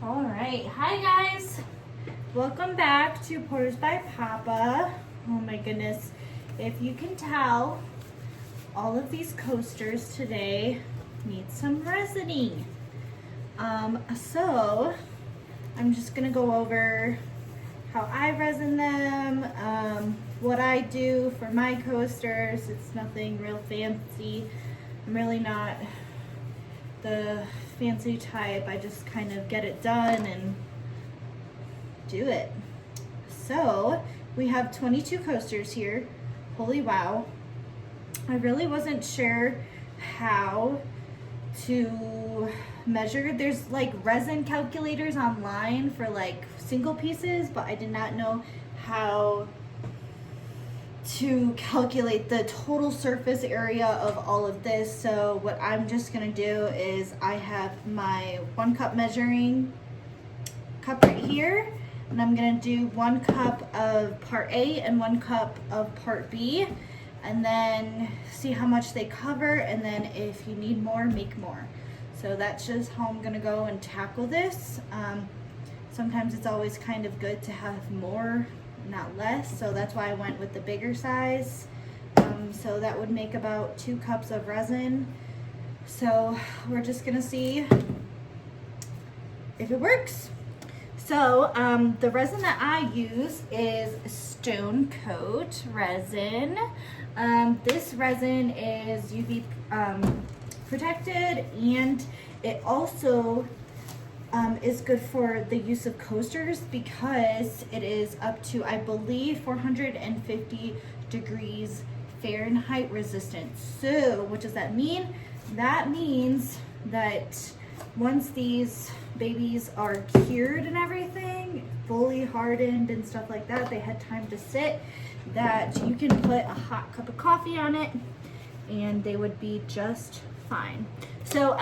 All right, hi guys. Welcome back to Pours by Papa. Oh my goodness. If you can tell, all of these coasters today need some resining. So I'm just gonna go over how I resin them, what I do for my coasters. It's nothing real fancy. I'm really not the fancy type. I just kind of get it done and do it. So we have 22 coasters here. Holy wow. I really wasn't sure how to measure. There's like resin calculators online for like single pieces, but I did not know how to calculate the total surface area of all of this. So what I'm just gonna do is I have my 1 cup measuring cup right here, and I'm gonna do 1 cup of part A and 1 cup of part B, and then see how much they cover, and then if you need more, make more. So that's just how I'm gonna go and tackle this. Sometimes it's always kind of good to have more, not less, so that's why I went with the bigger size. So that would make about 2 cups of resin. So we're just gonna see if it works. So the resin that I use is Stone Coat resin. This resin is UV protected, and it also is good for the use of coasters because it is up to, I believe, 450 degrees Fahrenheit resistant. So what does that mean? That means that once these babies are cured and everything, fully hardened and stuff like that, they had time to sit, that you can put a hot cup of coffee on it and they would be just fine. So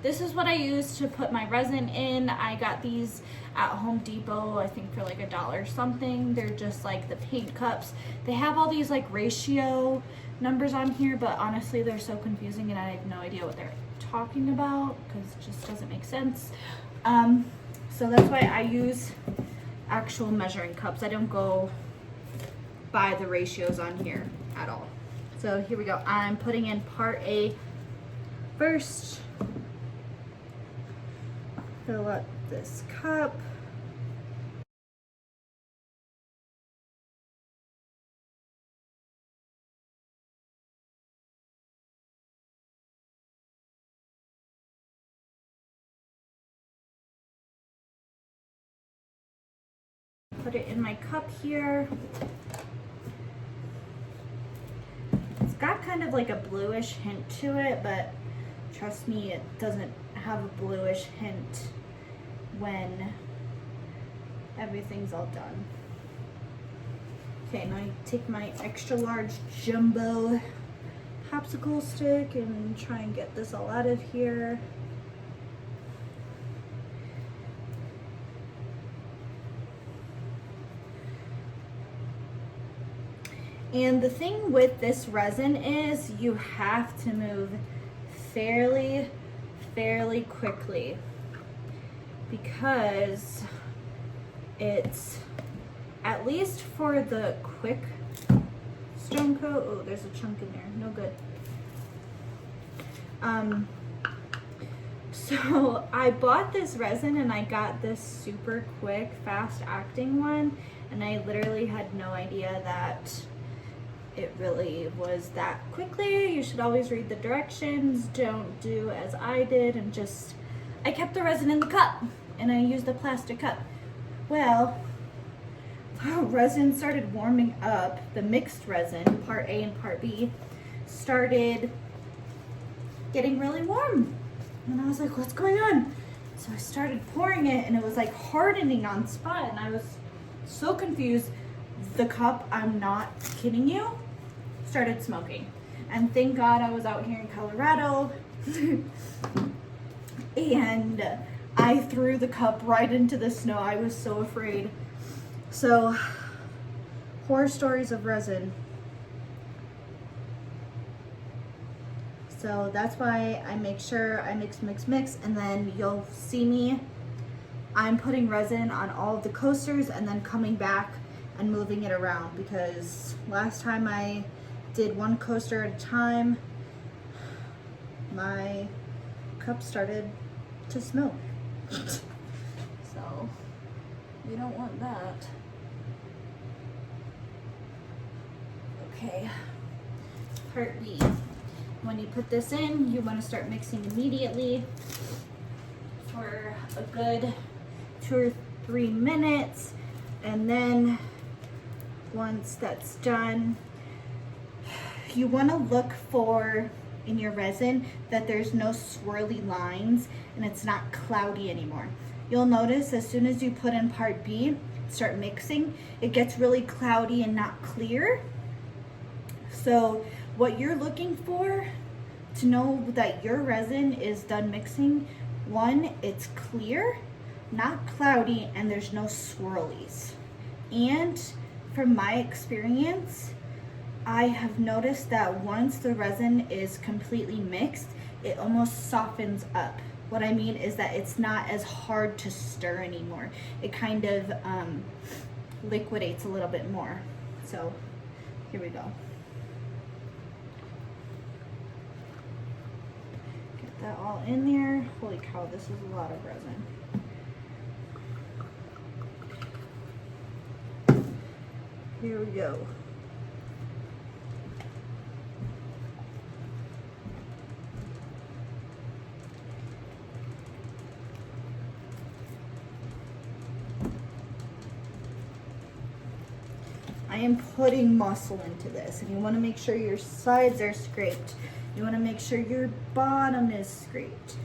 this is what I use to put my resin in. I got these at Home Depot, I think for like $1 something. They're just like the paint cups. They have all these like ratio numbers on here, but honestly they're so confusing and I have no idea what they're talking about because it just doesn't make sense. So that's why I use actual measuring cups. I don't go by the ratios on here at all. So here we go. I'm putting in part A first. Fill up this cup. Put it in my cup here. It's got kind of like a bluish hint to it, but trust me, it doesn't have a bluish hint when everything's all done. Okay, now I take my extra large jumbo popsicle stick and try and get this all out of here. And the thing with this resin is you have to move fairly quickly because it's, at least for the quick stone coat, oh, there's a chunk in there, no good. So I bought this resin and I got this super quick, fast acting one, and I literally had no idea that it really was that quickly. You should always read the directions. Don't do as I did and just, I kept the resin in the cup and I used a plastic cup. Well, the resin started warming up. The mixed resin, part A and part B, started getting really warm. And I was like, what's going on? So I started pouring it and it was like hardening on spot and I was so confused. The cup, I'm not kidding you, started smoking. And thank God I was out here in Colorado and I threw the cup right into the snow. I was so afraid. So, horror stories of resin. So that's why I make sure I mix, and then you'll see me I'm putting resin on all of the coasters and then coming back and moving it around, because last time I did one coaster at a time, my cup started to smoke. So we don't want that. Okay, part B. When you put this in, you want to start mixing immediately for a good 2 or 3 minutes, and then once that's done, you want to look for in your resin that there's no swirly lines and it's not cloudy anymore. You'll notice as soon as you put in part B, start mixing, it gets really cloudy and not clear. So what you're looking for to know that your resin is done mixing, one, it's clear, not cloudy, and there's no swirlies. And from my experience, I have noticed that once the resin is completely mixed, it almost softens up. What I mean is that it's not as hard to stir anymore. It kind of liquidates a little bit more. So here we go. Get that all in there. Holy cow, this is a lot of resin. Here we go. I am putting muscle into this, and you want to make sure your sides are scraped. You want to make sure your bottom is scraped.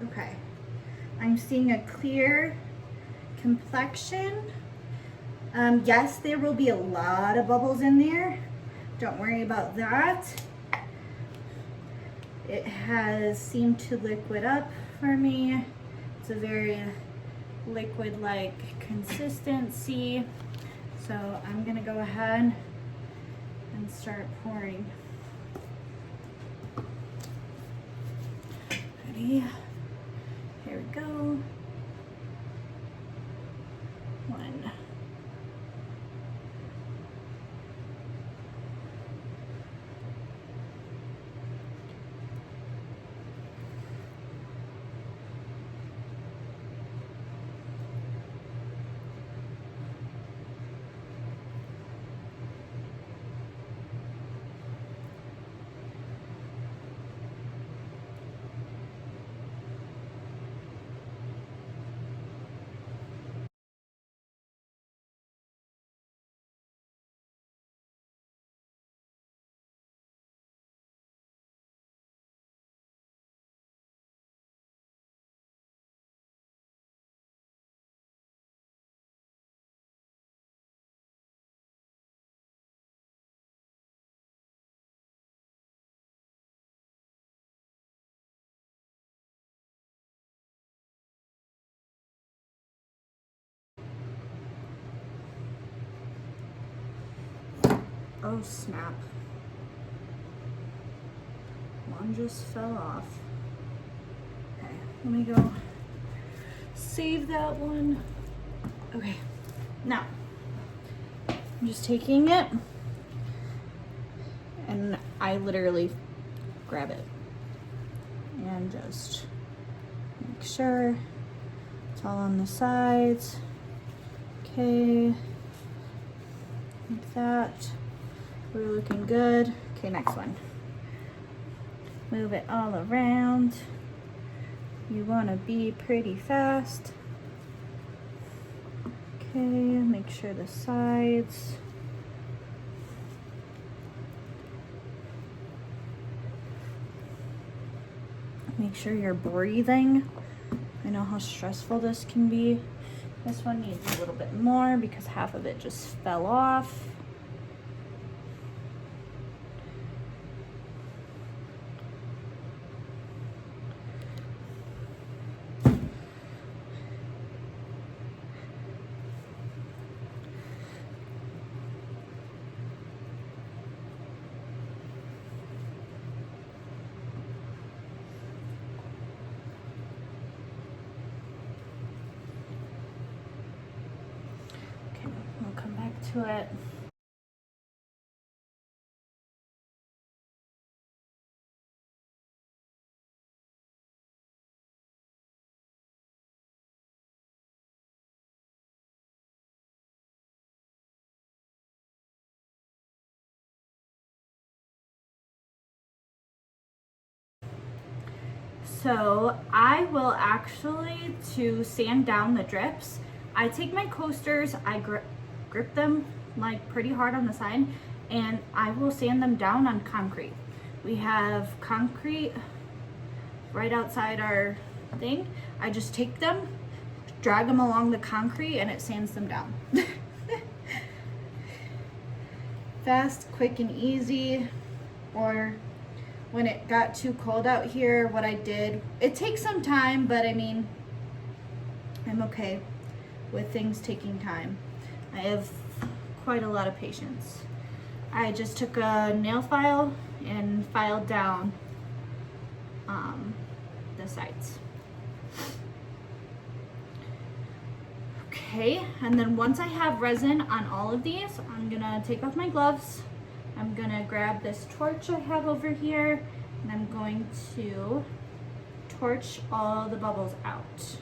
Okay, I'm seeing a clear complexion. Yes, there will be a lot of bubbles in there. Don't worry about that. It has seemed to liquid up for me. It's a very liquid-like consistency. So I'm gonna go ahead and start pouring. Ready? Here we go. 1. Oh snap. One just fell off. Okay, let me go save that one. Okay, now I'm just taking it and I literally grab it and just make sure it's all on the sides. Okay, like that. We're looking good. Okay, next one. Move it all around. You want to be pretty fast. Okay, make sure the sides. Make sure you're breathing. I know how stressful this can be. This one needs a little bit more because half of it just fell off. to it. So I will actually, to sand down the drips, I take my coasters, I grip them like pretty hard on the side, and I will sand them down on concrete. We have concrete right outside our thing. I just take them, drag them along the concrete, and it sands them down. Fast, quick, and easy. Or when it got too cold out here, what I did, it takes some time, but I mean, I'm okay with things taking time. I have quite a lot of patience. I just took a nail file and filed down the sides. Okay, and then once I have resin on all of these, I'm gonna take off my gloves. I'm gonna grab this torch I have over here, and I'm going to torch all the bubbles out.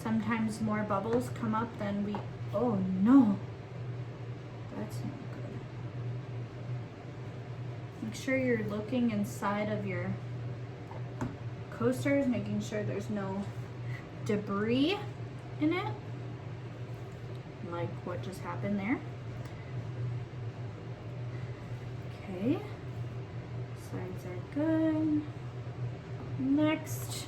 Sometimes more bubbles come up than we, oh no, that's not good. Make sure you're looking inside of your coasters, making sure there's no debris in it, like what just happened there. Okay, sides are good. Next,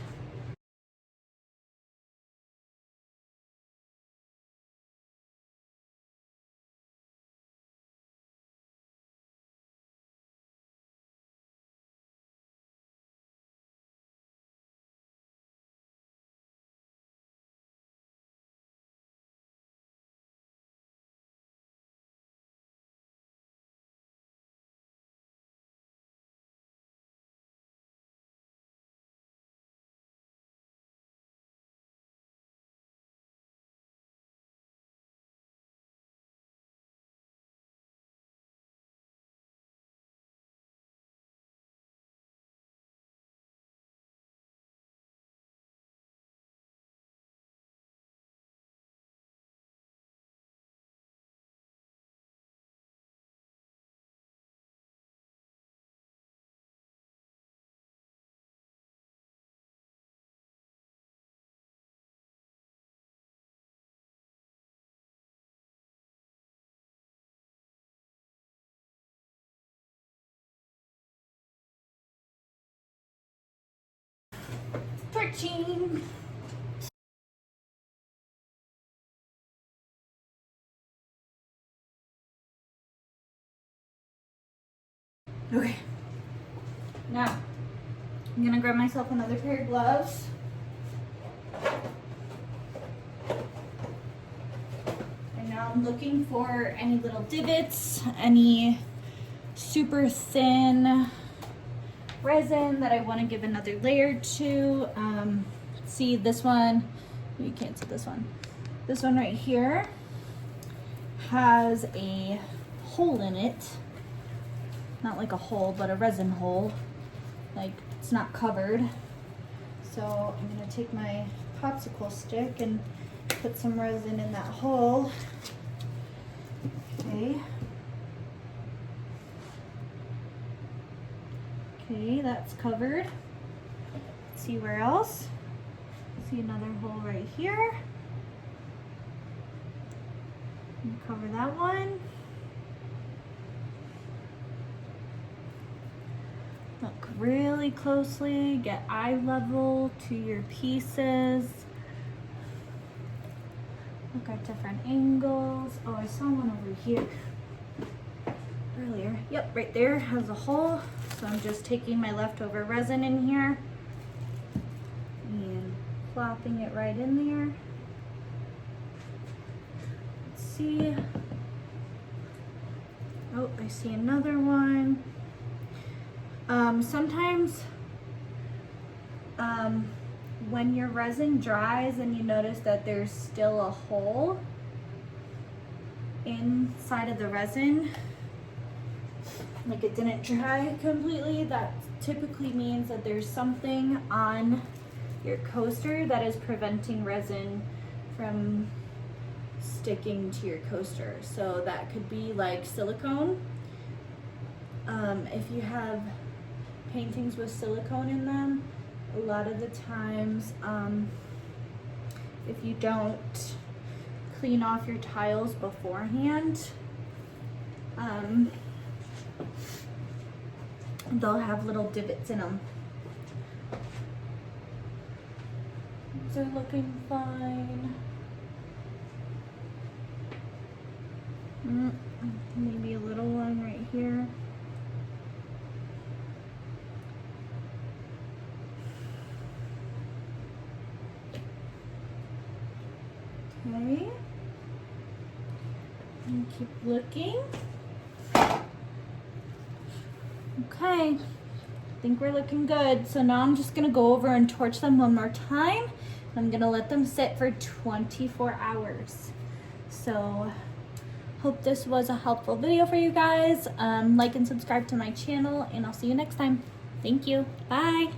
torching. Okay, now I'm gonna grab myself another pair of gloves. And now I'm looking for any little divots, any super thin resin that I want to give another layer to. See this one, you can't see this one. This one right here has a hole in it. Not like a hole, but a resin hole. Like it's not covered. So I'm gonna take my popsicle stick and put some resin in that hole. Okay. Okay, that's covered. Let's see where else. See another hole right here. And cover that one. Look really closely, get eye level to your pieces. Look at different angles. Oh, I saw one over here earlier. Yep, right there has a hole. So I'm just taking my leftover resin in here and plopping it right in there. Let's see. Oh, I see another one. Sometimes when your resin dries and you notice that there's still a hole inside of the resin, like it didn't dry completely, that typically means that there's something on your coaster that is preventing resin from sticking to your coaster. So that could be like silicone. If you have paintings with silicone in them, a lot of the times, if you don't clean off your tiles beforehand, they'll have little divots in them. These are looking fine. Maybe a little one right here. Okay. And keep looking. Okay. I think we're looking good. So now I'm just gonna go over and torch them one more time. I'm gonna let them sit for 24 hours. So hope this was a helpful video for you guys. Like and subscribe to my channel, and I'll see you next time. Thank you. Bye.